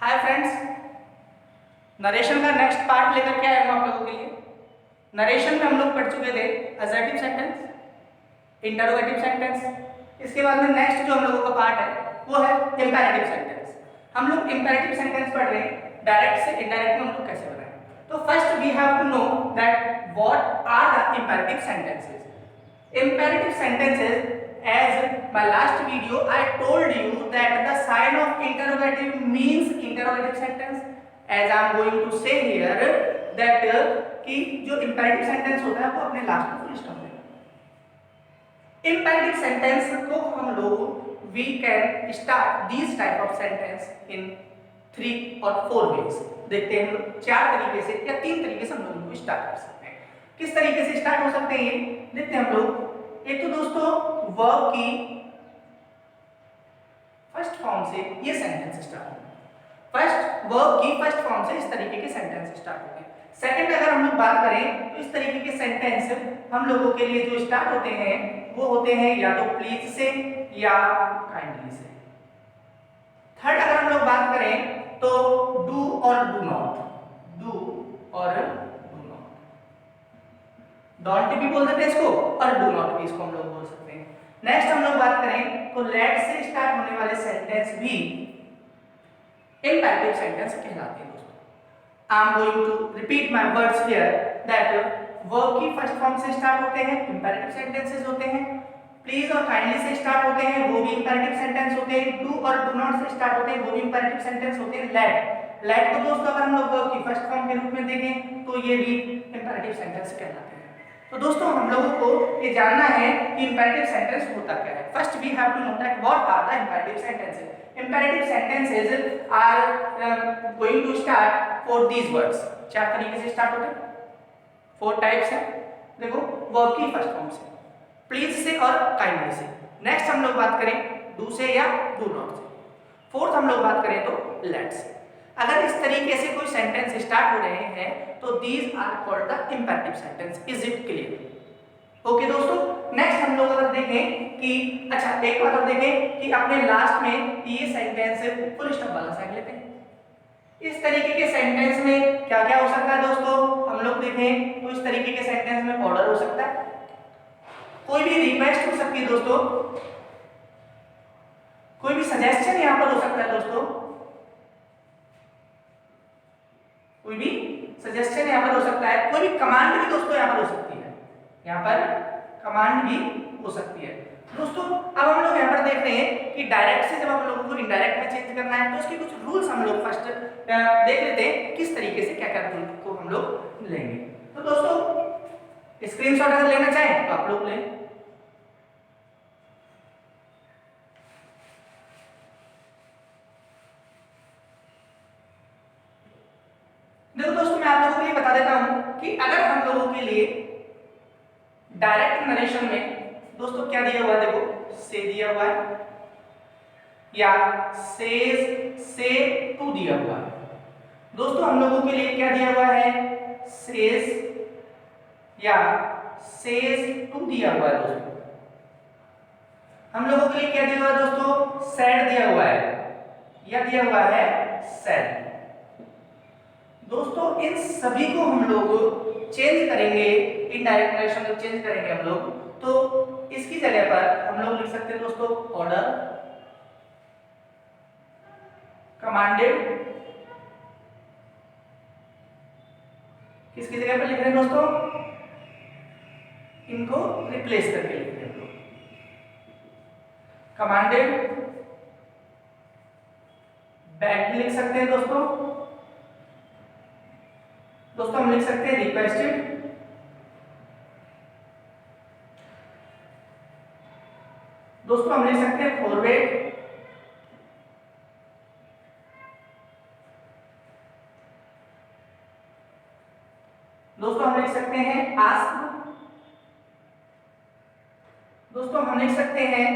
Hi friends, narration का next part लेकर के आया हूँ आप लोगों के लिए। नरेशन में हम लोग पढ़ चुके थे असर्टिव सेंटेंस, इंटरोगेटिव सेंटेंस। इसके बाद में नेक्स्ट जो हम लोगों का पार्ट है वो है इंपेरेटिव सेंटेंस। हम लोग इंपेरेटिव सेंटेंस पढ़ रहे हैं, डायरेक्ट से इनडायरेक्ट में हम लोग कैसे बनाएं। तो first we have to know that what are the imperative sentences. Imperative sentences, as my last video I told you that the sign of interrogative means interrogative sentence. As I am going to say here that कि जो imperative sentence होता है वो अपने last में full stop है। Imperative sentence को हम लोग we can start these type of sentence in 3 or 4 ways। देखते हैं हम लोग 4 तरीके से या 3 तरीके से हम लोग इनको स्टार्ट कर सकते हैं। किस तरीके से स्टार्ट हो सकते हैं ये देखते हैं हम लोग। एक तो दोस्तों वर्ब की फर्स्ट फॉर्म से ये सेंटेंस स्टार्ट होते हैं। फर्स्ट वर्ब की फर्स्ट फॉर्म से इस तरीके के सेंटेंस स्टार्ट होते हैं। सेकंड अगर हम लोग बात करें तो इस तरीके के सेंटेंस हम लोगों के लिए जो स्टार्ट होते हैं वो होते हैं या तो प्लीज से या काइंडली से। थर्ड अगर हम लोग बात करें तो डू और डू नॉट, डू और डू नॉट, डोंट भी बोल देते हैं इसको और डू नॉट भी इसको हम लोग बोल सकते हैं। नेक्स्ट हम लोग बात करें तो लेट से स्टार्ट होने वाले सेंटेंस भी इंपेरेटिव सेंटेंस कहलाते हैं दोस्तों। I am going to repeat my words here that verb की फर्स्ट फॉर्म से स्टार्ट होते हैं, इंपेरेटिव सेंटेंसेस होते हैं। प्लीज और काइंडली से स्टार्ट होते हैं, वो भी इंपेरेटिव सेंटेंस होते हैं। डू और डू नॉट से स्टार्ट होते हैं, वो भी इंपेरेटिव सेंटेंस होते हैं। लेट को दोस्तों अगर हम लोग वर्ब की फर्स्ट फॉर्म के रूप में देखें तो ये भी इंपेरेटिव सेंटेंस कहलाते हैं। तो दोस्तों हम लोगों को ये जानना है कि इंपेरेटिव सेंटेंस होता क्या है। First we have to know that what are the imperative sentences. Imperative sentences are going to start for these words. 4 तरीके से स्टार्ट होते हैं, 4 टाइप्स हैं। देखो वर्ब की फर्स्ट फॉर्म से, प्लीज से और काइंडली से। नेक्स्ट हम लोग बात करें डू से या डू नॉट से। फोर्थ हम लोग बात करें तो लेट से। अगर इस तरीके से कोई सेंटेंस स्टार्ट हो रहे हैं तो these are called the imperative sentence. Is it clear? Okay दोस्तों, नेक्स्ट हम लोग अगर देखें कि अच्छा एक बात और देखें कि अपने लास्ट में ये सेंटेंस फुल स्टॉप वाला साइन लेते हैं। इस तरीके के सेंटेंस में क्या क्या हो सकता है दोस्तों, हम लोग देखें तो इस तरीके के सेंटेंस में ऑर्डर हो सकता है, कोई भी रिक्वेस्ट हो सकती है दोस्तों, कोई भी सजेशन यहां पर हो सकता है दोस्तों, कोई भी सजेशन यहां पर हो सकता है, कोई भी कमांड भी दोस्तों यहां पर हो सकती है। यहां पर कमांड भी हो सकती है दोस्तों। अब हम लोग यहां पर देख रहे हैं कि डायरेक्ट से जब हम लोगों को इनडायरेक्ट में चेंज करना है तो इसके कुछ रूल्स हम लोग फर्स्ट देख लेते हैं किस तरीके से क्या क्या रूल को हम लोग लेंगे। तो दोस्तों स्क्रीनशॉट अगर लेना चाहें तो आप लोग लें। देखो दोस्तों मैं आप लोगों के लिए बता देता हूं कि अगर हम लोगों के लिए डायरेक्ट नरेशन में दोस्तों क्या दिया हुआ है, देखो से दिया हुआ है या सेज से टू दिया हुआ है। दोस्तों हम लोगों के लिए क्या दिया हुआ है, सेज या सेज टू दिया हुआ है दोस्तों। हम लोगों के लिए क्या दिया हुआ है दोस्तों, सेड दिया हुआ है या दिया हुआ है सेड। दोस्तों इन सभी को हम लोग चेंज करेंगे, इनडायरेक्ट नरेशन में चेंज करेंगे हम लोग। तो इसकी जगह पर हम लोग लिख सकते हैं दोस्तों ऑर्डर, कमांडेड। किसकी जगह पर लिख रहे हैं दोस्तों, इनको रिप्लेस करके लिख रहे हैं हम लोग। कमांडेड, बैक भी लिख सकते हैं दोस्तों। दोस्तों हम लिख सकते हैं रिक्वेस्टेड, दोस्तों हम लिख सकते हैं फॉरवर्ड, दोस्तों हम लिख सकते हैं आस्क, दोस्तों हम लिख सकते हैं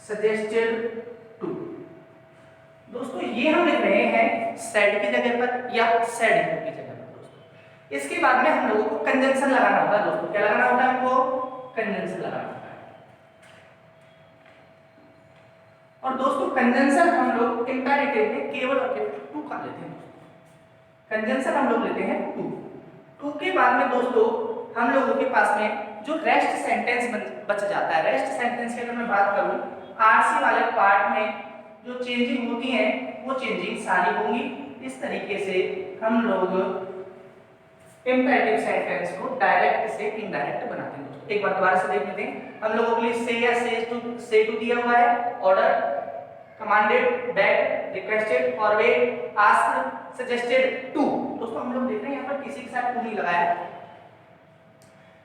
सजेस्टेड टू। दोस्तों ये हम लिख रहे हैं सेड की जगह पर या सेड की जगह पर दोस्तों। इसके बाद में हम लोगों को कंजंक्शन लगाना होता है दोस्तों। क्या लगाना होता है हमको, कंजंक्शन लगाना होता है। कंजंक्शन हम लोग इंपेरेटिव में केवल और केवल टू का लेते हैं। कंजंक्शन हम लोग लेते हैं टू। टू के बाद में दोस्तों हम लोगों के पास में जो रेस्ट सेंटेंस बच जाता है, रेस्ट सेंटेंस की अगर मैं बात करूं, आरसी वाले पार्ट में जो चेंजिंग होती है वो चेंजिंग सारी होंगी। इस तरीके से हम लोग इंपेरेटिव सेंटेंस को डायरेक्ट से इनडायरेक्ट बनाते हैं दोस्तों। एक बार दोबारा से देख लेते हैं। हम लोगों के लिए से या से टू दिया हुआ है, order, commanded, beg, requested, forward, asked, suggested, to. दोस्तों हम लोग देख रहे हैं यहाँ पर किसी के साथ टू नहीं लगाया है,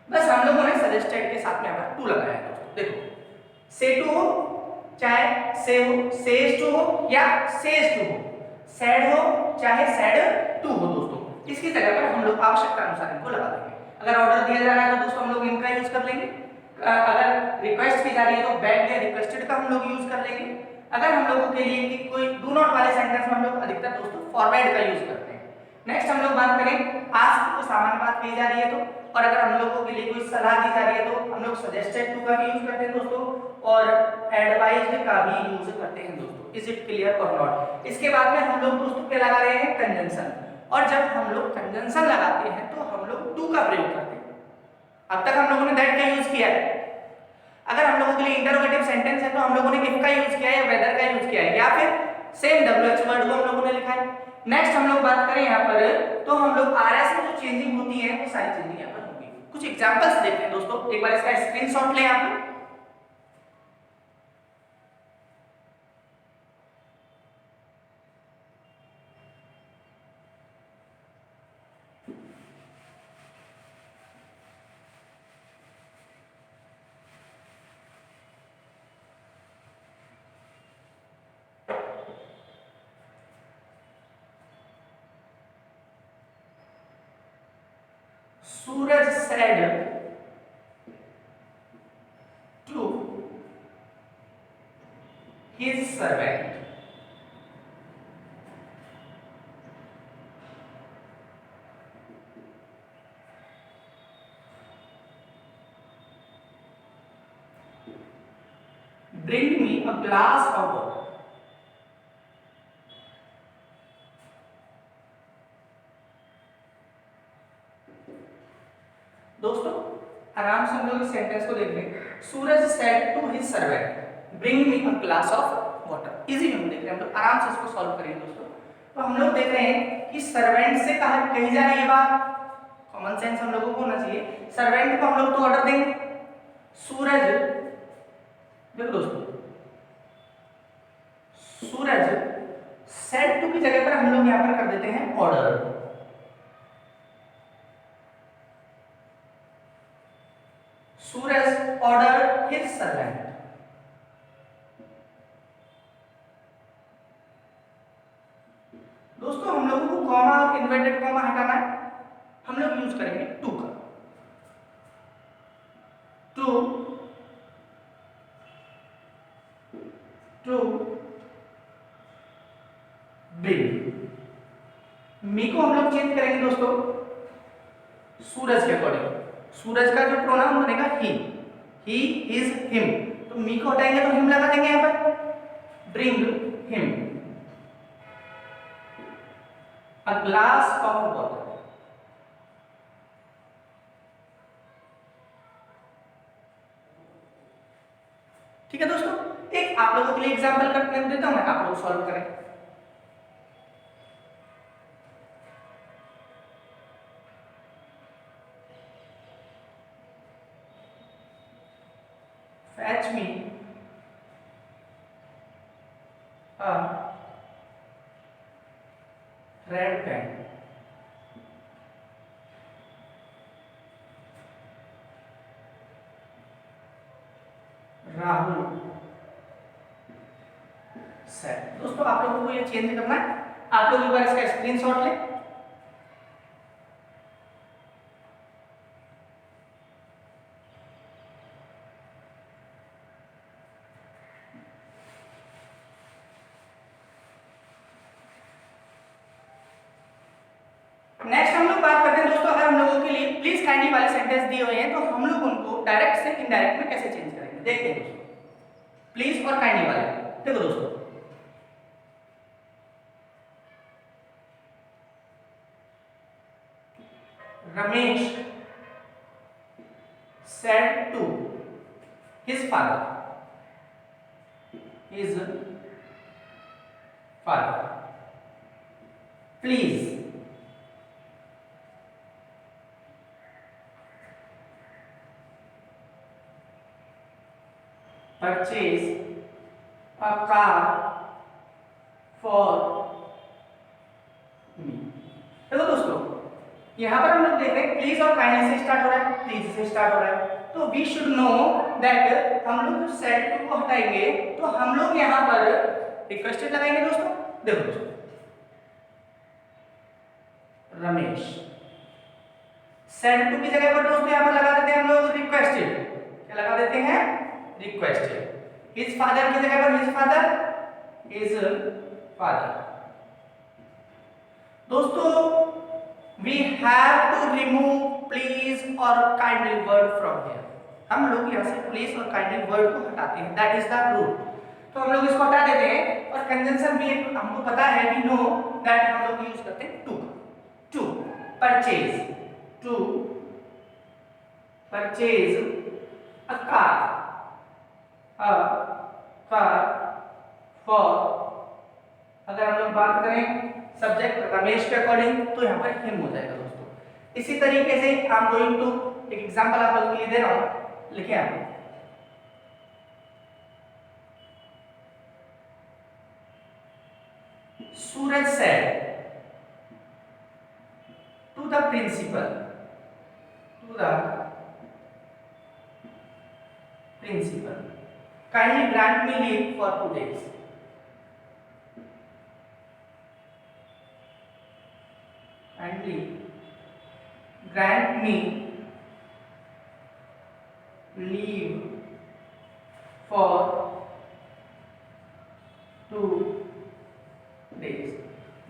बस हम लोगों ने सजेस्टेड के साथ में यहाँ पर टू लगाया है दोस्तों। देखो से टू हो, चाहे से हो, सेज टू हो या सेज टू हो, सैड हो चाहे सैड टू हो दोस्तों, इसकी जगह पर हम लोग आवश्यकता अनुसार इनको लगा देंगे। अगर ऑर्डर दिया जा रहा है तो दोस्तों हम लोग इनका यूज कर लेंगे, अगर रिक्वेस्ट की जा रही है तो बेग या रिक्वेस्टेड का हम लोग यूज कर लेंगे। अगर हम लोगों के लिए कि कोई डू नॉट वाले सेंटेंस में हम लोग अधिकतर दोस्तों फॉरवर्ड का यूज करते हैं। नेक्स्ट हम लोग बात करें आस्क को सामान्य बात कही जा रही है तो, और अगर हम लोगों के लिए कोई सलाह दी जा रही है तो हम लोग सजेस्टेड टू का भी यूज करते हैं दोस्तों, और एडवाइज्ड का भी यूज करते हैं दोस्तों। इज इट क्लियर और नॉट? इसके बाद में हम लोग दोस्तों क्या लगा रहे हैं, कंजंक्शन, और जब हम लोग कंजंक्शन लगाते हैं तो हम लोग टू का प्रयोग करते हैं। अब तक हम लोगों ने दैट का यूज किया है। अगर हम लोगों के लिए इंटरोगेटिव सेंटेंस है तो हम लोगों ने इफ का यूज किया है या वेदर का यूज किया है, या फिर सेम डब्ल्यूएच वर्ड को हम लोगों ने लिखा है। नेक्स्ट हम लोग बात करें यहाँ पर तो हम लोग आरएस में जो चेंजिंग होती है वो सारी चेंजिंग यहाँ पर होगी। कुछ एग्जांपल्स देखते हैं दोस्तों, एक बार इसका स्क्रीनशॉट लें आप। Suraj said to his servant, bring me a glass of water. दोस्तों आराम से हम लोग इस सेंटेंस को देख लें। Suraj said to his servant bring me a glass of water. इजी में हम देख रहे हैं, हम लोग आराम से इसको सॉल्व करेंगे दोस्तों। तो हम लोग देख रहे हैं कि सर्वेंट से कही जा रही है बात, कॉमन सेंस हम लोगों को होना चाहिए। सर्वेंट को हम लोग तो ऑर्डर देंगे, सूरज, देखो दोस्तों सूरज सेड टू की जगह पर हम लोग यहां पर कर देते हैं ऑर्डर। सूरज ऑर्डर हिज सर्वेंट। दोस्तों हम लोगों को कॉमा और इन्वर्टेड कॉमा हटाना है, हम लोग यूज करेंगे टू का। To bring. मी को हम लोग चेंज करेंगे दोस्तों सूरज के अकॉर्डिंग। सूरज का जो प्रोनाउन बनेगा ही हिज हिम, तो मी को हटाएंगे तो हिम लगा देंगे यहां पर। Bring him a glass of water. ठीक है दोस्तों, एक आप लोगों के लिए एग्जांपल करके देता हूं मैं, आप लोग सॉल्व करें। Fetch me a red pen. Rahul said. दोस्तों आप लोगों को ये चेंज करना है, आप लोग एक बार इसका स्क्रीनशॉट लें। नेक्स्ट हम लोग बात करते हैं दोस्तों, अगर हम लोगों के लिए प्लीज काइंडली वाले सेंटेंस दिए हुए हैं तो हम लोग उनको डायरेक्ट से इनडायरेक्ट में कैसे चेंज करेंगे, देखते हैं दोस्तों। प्लीज और काइंडली वाले, देखो दोस्तों Ramesh said to his father, please purchase a car for me। देखो दोस्तों, यहाँ पर हम लोग देख रहे हैं प्लीज और काइंडली से स्टार्ट हो रहा है, प्लीज से स्टार्ट हो रहा है, तो वी शुड नो दैट हम लोग जो सेड टू को हटाएंगे तो हम लोग यहाँ पर रिक्वेस्टेड लगाएंगे दोस्तों। देखो दोस्तों, रमेश सेड टू की जगह पर दोस्तों यहाँ पर लगा देते हैं हम लोग रिक्वेस्टेड। क्या लगा देते हैं? रिक्वेस्टेड। हिज फादर की जगह पर हिज फादर। दोस्तों, we have to remove please और काइंडली वर्ड फ्रॉम हियर। हम लोग यहाँ से प्लीज और काइंडली वर्ड को हटाते हैं, दैट इज द रूल। तो हम लोग इसको हटा देते हैं और कंजंक्शन भी हमको पता है, वी नो दैट हम लोग यूज करते हैं to purchase, to purchase a car for. अगर हम लोग बात करें सब्जेक्ट रमेश के अकॉर्डिंग तो यहाँ पर हिम हो जाएगा दोस्तों। इसी तरीके से आई एम गोइंग टू एक एग्जांपल आप लोगों के लिए दे रहा हूं, लिखिए आप। सूरज said to the principal, kindly grant me leave for 2 days। kindly grant me leave for 2 days।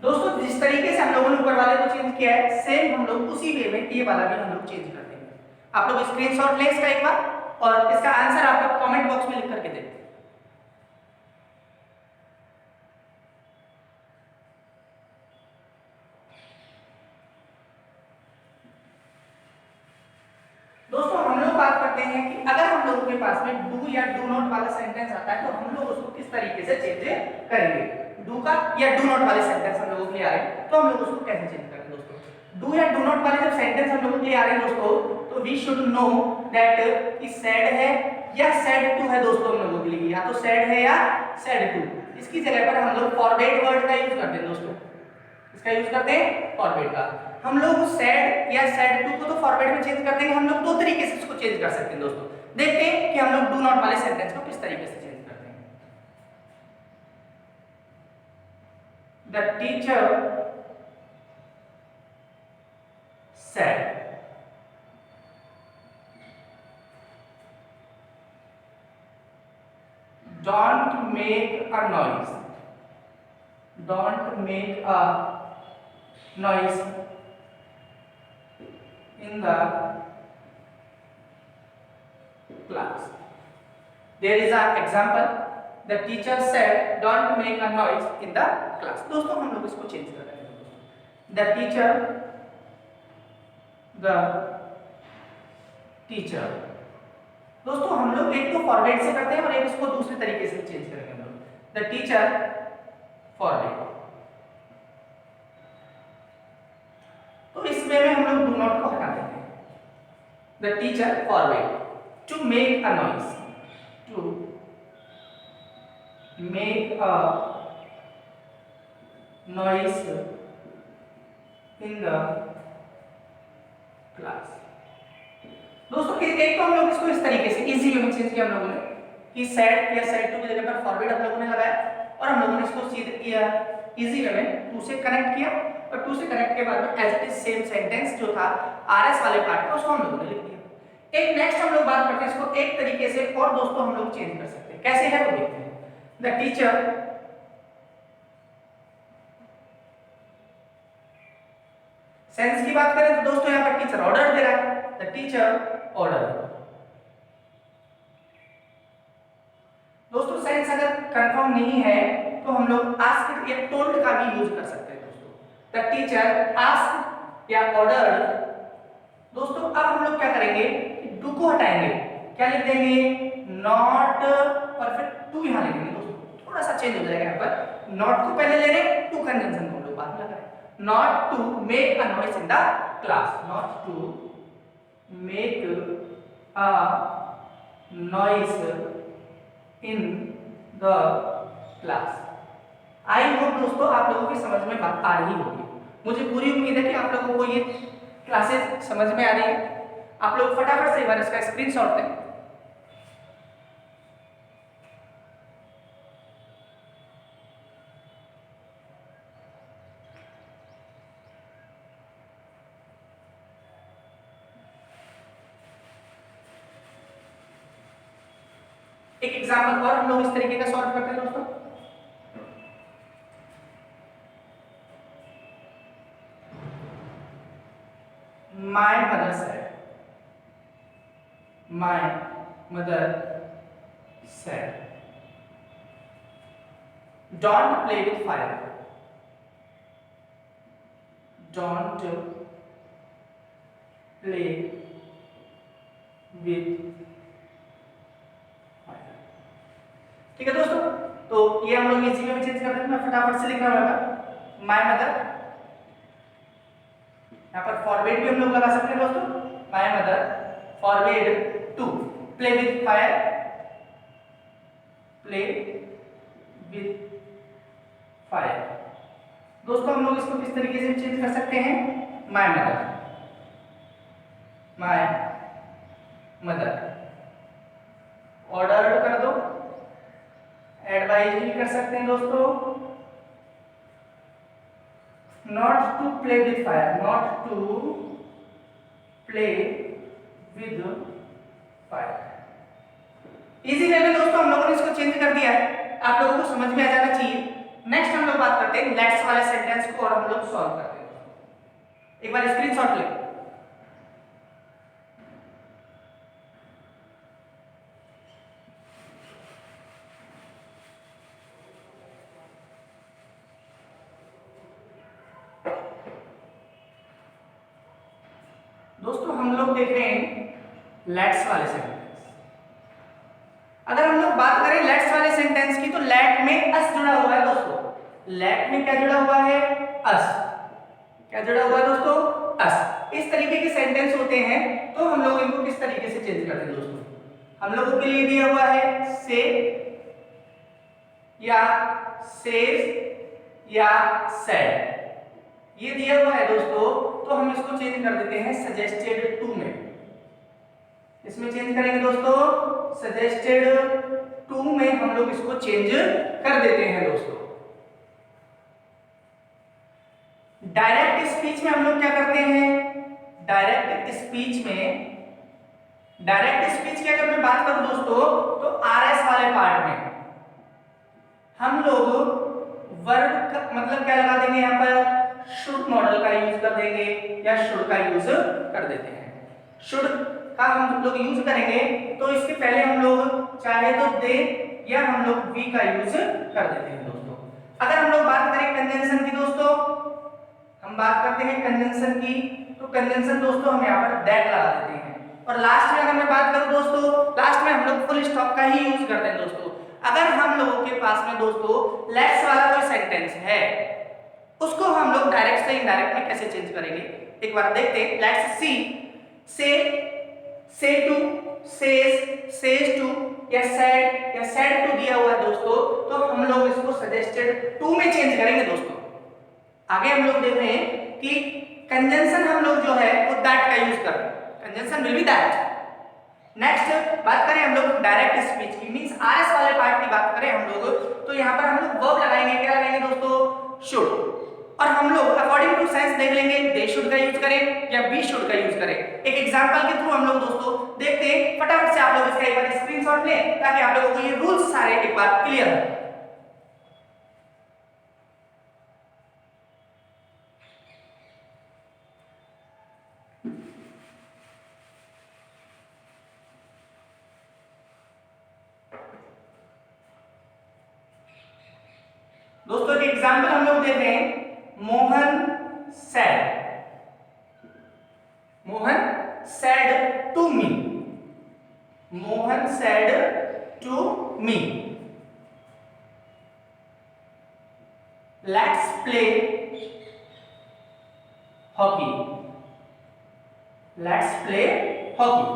दोस्तों, जिस तरीके से हम लोगों ने ऊपर वाले को चेंज किया है, सेम हम लोग उसी वे में ये वाला भी हम लोग चेंज कर देंगे। आप लोग स्क्रीनशॉट लें इसका एक बार और इसका आंसर आप लोग कमेंट बॉक्स में लिख करके दें। दोस्तों, हम लोग बात करते हैं कि अगर हम लोगों के पास में डू या डू नॉट वाला सेंटेंस आता है तो हम लोग उसको किस तरीके से चेंज करेंगे। डू का या डू नॉट वाले सेंटेंस हम लोगों के लिए आ रहे हैं तो हम लोग उसको कैसे चेंज करेंगे दोस्तों। डू या डू नॉट वाले जब सेंटेंस हम लोगों के लिए आ रहे हैं दोस्तों, तो वी शुड नो दैट कि सैड है या सैड टू है दोस्तों। हम लोगों के लिए या तो सैड है या सैड टू। इसकी जगह पर हम लोग फॉरवर्ड वर्ड का यूज करते हैं दोस्तों। इसका यूज करते हैं फॉरवर्ड का। हम लोग सैड या सैड टू को तो फॉरवर्ड में चेंज कर देंगे। हम लोग दो तरीके से इसको चेंज कर सकते हैं दोस्तों। देखते हैं कि हम लोग डू नॉट वाले सेंटेंस को किस तरीके से चेंज करते हैं। The teacher said don't make a noise, don't make a noise in the class। There is an example, the teacher said don't make a noise in the class। दोस्तों, हम लोग इसको चेंज कर रहे हैं। the teacher दोस्तों, हम लोग एक तो फॉरवर्ड से करते हैं और एक इसको दूसरे तरीके से चेंज करेंगे हम लोग। The teacher forward. तो इस वे में हम लोग डू नॉट को हटा देते हैं। The teacher forward to make a noise, to make a noise in the class. दोस्तों, एक तो हम लोग इसको इस तरीके से इजी वे में चेंज किया हम लोगों ने कि सैड या सैड टू की जगह पर फॉरवर्ड हम लोगों ने लगाया और हम लोगों ने इसको सीधे किया इजी वे में टू से कनेक्ट किया और टू से कनेक्ट के बाद में as it is same sentence जो था आरएस वाले पार्ट का उसको हम लोगों ने लिख दिया। एक नेक्स्ट हम लोग बात करते हैं इसको एक तरीके से और दोस्तों हम लोग चेंज कर सकते हैं। कैसे है वो देखते हैं। द टीचर सेंस की बात करें तो दोस्तों यहाँ पर टीचर ऑर्डर दे रहा है। The teacher order. दोस्तों, सेंस अगर कंफर्म नहीं है तो हम लोग आस्क्ड या टोल्ड का भी यूज कर सकते हैं दोस्तों। द टीचर आस्क्ड या ऑर्डर दोस्तों अब हम लोग क्या करेंगे, टू को हटाएंगे, क्या लिख देंगे, नॉट, और फिर टू यहां लिखेंगे। दोस्तों थोड़ा सा चेंज हो जाएगा यहाँ पर, नॉट को पहले ले रहे, टू कंजंक्शन को हम लोग बाद में लगा रहे हैं। Not to make a noise in the class, not to make a noise in the class. I hope दोस्तों आप लोगों की समझ में बात आ रही होगी। मुझे पूरी उम्मीद है कि आप लोगों को ये क्लासेस समझ में आ रही है। आप लोग फटाफट से एक बार इसका स्क्रीनशॉट लें। एक एग्जांपल और हम लोग इस तरीके का सॉल्व करते हैं दोस्तों। My mother said, my mother said, don't play with fire, don't play with fire। ठीक है दोस्तों, तो ये हम लोग इसी में चेंज कर देंगे। मैं फटाफट से लिख रहा हूँ, माय मदर, यहाँ पर फॉरवर्ड भी हम लोग लगा सकते हैं दोस्तों, my mother forward to play with fire, play with fire. दोस्तों हम लोग इसको किस तरीके से चेंज कर सकते हैं, my mother, my mother, order कर दो, एडवाइज भी कर सकते हैं दोस्तों, not to play with fire, not to play with fire. Easy way में दोस्तों हम लोगों ने इसको चेंज कर दिया है, आप लोगों को समझ में आ जाना चाहिए। नेक्स्ट हम लोग बात करते हैं लेट्स वाले सेंटेंस को, और हम लोग सॉल्व करते हैं। एक बार स्क्रीनशॉट ले। दोस्तों हम लोग देख रहे हैं लेट्स वाले सेंटेंस। अगर हम लोग बात करें लेट्स वाले सेंटेंस की, तो लेट में अस जुड़ा हुआ है दोस्तों। लेट में क्या जुड़ा हुआ है, अस। क्या जुड़ा हुआ है दोस्तों, अस। इस तरीके के सेंटेंस होते हैं, तो हम लोग इनको किस तरीके से चेंज करते हैं दोस्तों। हम लोगों के लिए दिया हुआ है से या सेज या सेड, ये दिया हुआ है दोस्तों, तो हम इसको चेंज कर देते हैं सजेस्टेड टू में। इसमें चेंज करेंगे दोस्तों, सजेस्टेड टू में हम लोग इसको चेंज कर देते हैं दोस्तों। डायरेक्ट स्पीच में हम लोग क्या करते हैं, डायरेक्ट स्पीच में, डायरेक्ट स्पीच की अगर मैं बात करूं दोस्तों, तो आरएस वाले पार्ट में हम लोग वर्ब का मतलब क्या लगा देंगे, यहाँ पर शुड मॉडल का यूज कर देंगे या शुड का यूज कर देते हैं। शुड का हम लोग यूज करेंगे, तो इसके पहले हम लोग चाहे तो दे या हम लोग वी का यूज कर देते हैं दोस्तों। अगर हम लोग बात करें कंजंक्शन की दोस्तों, हम बात करते हैं कंजंक्शन की, तो कंजंक्शन दोस्तों हम यहाँ पर दैट लगा देते हैं। और लास्ट में अगर मैं बात करूं दोस्तों, लास्ट में हम लोग फुल स्टॉप का ही यूज करते हैं दोस्तों। अगर हम लोगों के पास में दोस्तों लेट्स वाला कोई सेंटेंस है, उसको हम लोग डायरेक्ट से इनडायरेक्ट में कैसे चेंज करेंगे, एक बार देखते हैं। लेट्स सी, से टू, सेज टू या सेड टू दिया हुआ है दोस्तों, तो हम लोग इसको सजेस्टेड टू में चेंज करेंगे दोस्तों। आगे हम लोग देख रहे हैं कि कंजंक्शन हम लोग जो है वो दैट का यूज कर रहे हैं, conjunction will be that. Next बात करें हम लोग डायरेक्ट स्पीच की, मींस आरएस वाले पार्ट की बात करें हम लोग, तो यहाँ पर हम लोग वर्ब लगाएंगे, क्या लगाएंगे दोस्तों, शुड। और हम लोग अकॉर्डिंग टू सेंस देख लेंगे, दे शुड का यूज करें या बी शुड का यूज करें। एक एग्जांपल के थ्रू हम लोग दोस्तों देखते हैं, फटाफट से आप लोग इसका एक बार स्क्रीनशॉट लें, ताकि आप लोगों को ये रूल्स सारे एक बार क्लियर हो। दोस्तों एक एग्जांपल हम लोग देख रहे हैं, Mohan said, Mohan Mohan said to me, let's play hockey. Let's play hockey.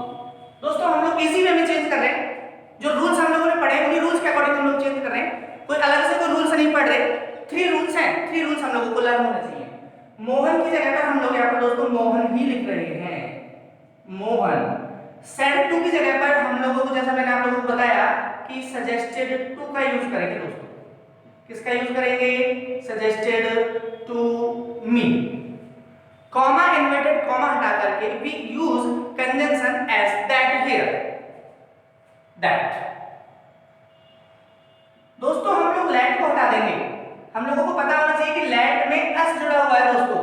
दोस्तों हम लोग इजी वे में चेंज कर रहे हैं, जो रूल्स हम लोगों ने पढ़े उन्हीं रूल्स के अकॉर्डिंग हम लोग चेंज कर रहे हैं, कोई अलग से कोई रूल्स नहीं पढ़ रहे। 3 रूल्स हैं, 3 रूल्स हम लोगों को लर्न होना चाहिए। मोहन की जगह पर हम लोग यहाँ पर दोस्तों मोहन ही लिख रहे हैं, मोहन। सेड टू की जगह पर हम लोगों को, जैसा मैंने आप लोगों को बताया कि सजेस्टेड टू का यूज करेंगे दोस्तों। किसका यूज करेंगे? Suggested to me. Comma inverted comma हटा करके we use conjunction as that here, that. दोस्तों हम लोग लेट को हटा देंगे। हम लोगों को पता होना चाहिए कि लेट में अस जुड़ा हुआ है दोस्तों।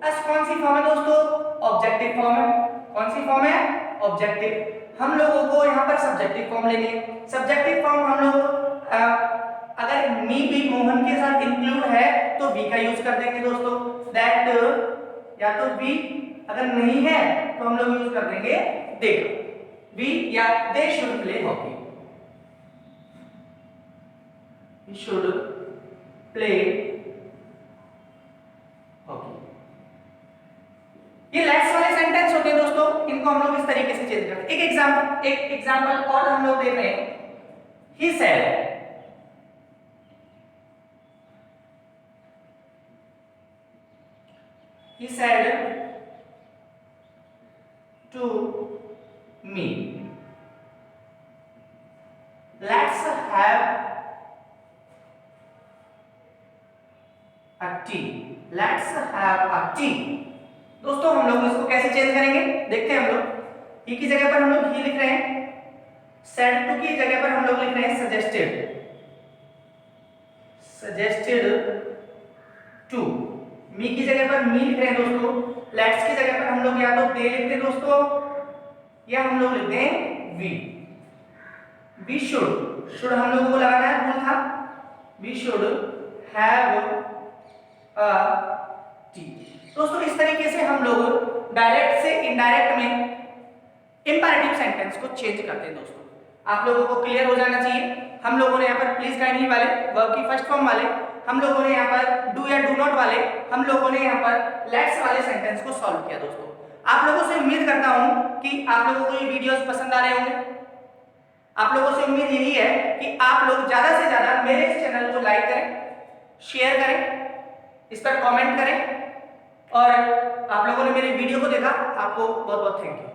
अस कौन सी फॉर्म है दोस्तों? ऑब्जेक्टिव फॉर्म है। कौन सी फॉर्म है? ऑब्जेक्टिव। हम लोगों को यहाँ पर सब्जेक्टिव फॉर्म लेनी है। सब्जेक्टिव फॉर्म हम लोग अगर मी भी मोहन के साथ इंक्लूड है तो वी का यूज कर देंगे दोस्तों, दैट, या तो वी, अगर नहीं है तो हम लोग यूज कर देंगे दे। वी या they should play hockey, should play hockey. ये लेट्स वाले सेंटेंस होते हैं दोस्तों, इनको हम लोग इस तरीके से चेंज करते हैं। एक एग्जांपल और हम लोग देख रहे हैं। He said, he said to me, let's have a tea. Let's have a tea. दोस्तों हम लोग इसको कैसे चेंज करेंगे देखते हैं हम लोग। ही की जगह पर हम लोग ही लिख रहे हैं, said to की जगह पर हम लोग लिख रहे हैं suggested to। मी की जगह पर मी लिख रहे हैं दोस्तों। लेट्स की जगह पर हम लोग या तो दे लिखते हैं दोस्तों, या हम लोग लिखते हैं वी। वी शुड हम लोगों को लगाना है, रूल था we should have a tea. दोस्तों इस तरीके से हम लोग डायरेक्ट से इनडायरेक्ट में इंपैरेटिव सेंटेंस को चेंज करते हैं दोस्तों। आप लोगों को क्लियर हो जाना चाहिए। हम लोगों ने यहाँ पर प्लीज काइंडली वाले, वर्ब की फर्स्ट फॉर्म वाले, हम लोगों ने यहाँ पर डू या डू नॉट वाले, हम लोगों ने यहाँ पर लेट्स वाले सेंटेंस को सॉल्व किया दोस्तों। आप लोगों से उम्मीद करता हूँ कि आप लोगों को ये वीडियोस पसंद आ रहे होंगे। आप लोगों से उम्मीद यही है कि आप लोग ज्यादा से ज्यादा मेरे इस चैनल को लाइक करें, शेयर करें, इस पर कमेंट करें, और आप लोगों ने मेरे वीडियो को देखा, आपको बहुत बहुत थैंक यू।